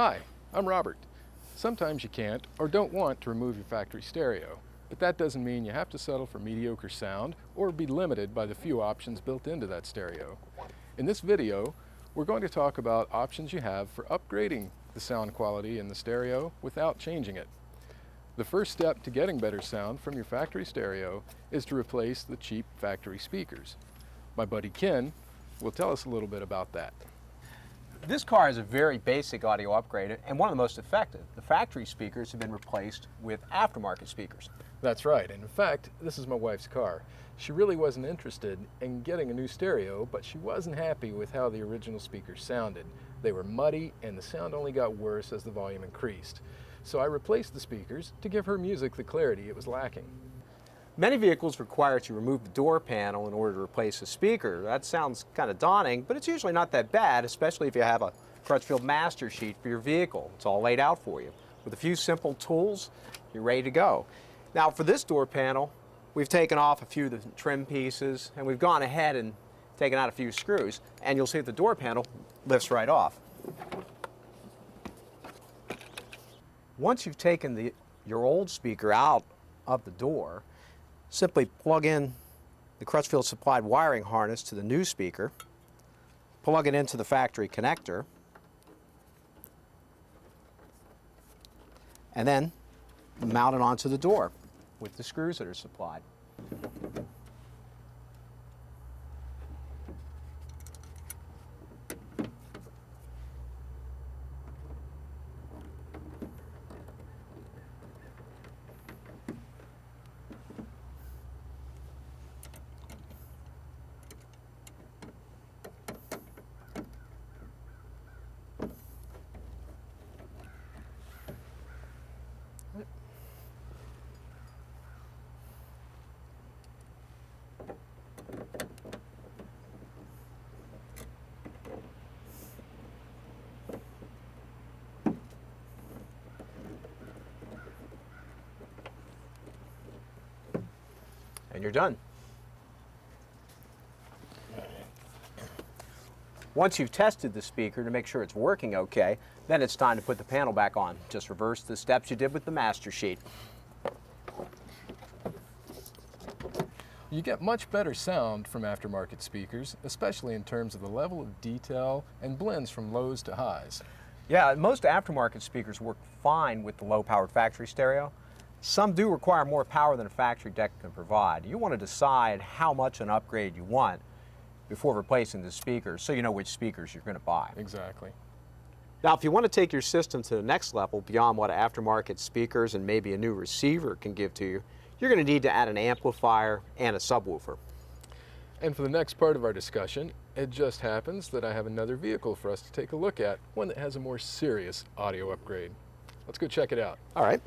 Hi, I'm Robert. Sometimes you can't or don't want to remove your factory stereo, but that doesn't mean you have to settle for mediocre sound or be limited by the few options built into that stereo. In this video, we're going to talk about options you have for upgrading the sound quality in the stereo without changing it. The first step to getting better sound from your factory stereo is to replace the cheap factory speakers. My buddy Ken will tell us a little bit about that. This car is a very basic audio upgrade and one of the most effective. The factory speakers have been replaced with aftermarket speakers. That's right, and in fact, this is my wife's car. She really wasn't interested in getting a new stereo, but she wasn't happy with how the original speakers sounded. They were muddy and the sound only got worse as the volume increased. So I replaced the speakers to give her music the clarity it was lacking. Many vehicles require you to remove the door panel in order to replace a speaker. That sounds kind of daunting, but it's usually not that bad, especially if you have a Crutchfield master sheet for your vehicle. It's all laid out for you. With a few simple tools, you're ready to go. Now for this door panel, we've taken off a few of the trim pieces and we've gone ahead and taken out a few screws, and you'll see that the door panel lifts right off. Once you've taken your old speaker out of the door, simply plug in the Crutchfield supplied wiring harness to the new speaker, plug it into the factory connector, and then mount it onto the door with the screws that are supplied. And you're done. Once you've tested the speaker to make sure it's working okay, then it's time to put the panel back on. Just reverse the steps you did with the master sheet. You get much better sound from aftermarket speakers, especially in terms of the level of detail and blends from lows to highs. Yeah, most aftermarket speakers work fine with the low-powered factory stereo. Some do require more power than a factory deck can provide. You want to decide how much an upgrade you want before replacing the speakers so you know which speakers you're going to buy. Exactly. Now, if you want to take your system to the next level beyond what aftermarket speakers and maybe a new receiver can give to you, you're going to need to add an amplifier and a subwoofer. And for the next part of our discussion, it just happens that I have another vehicle for us to take a look at, one that has a more serious audio upgrade. Let's go check it out. All right.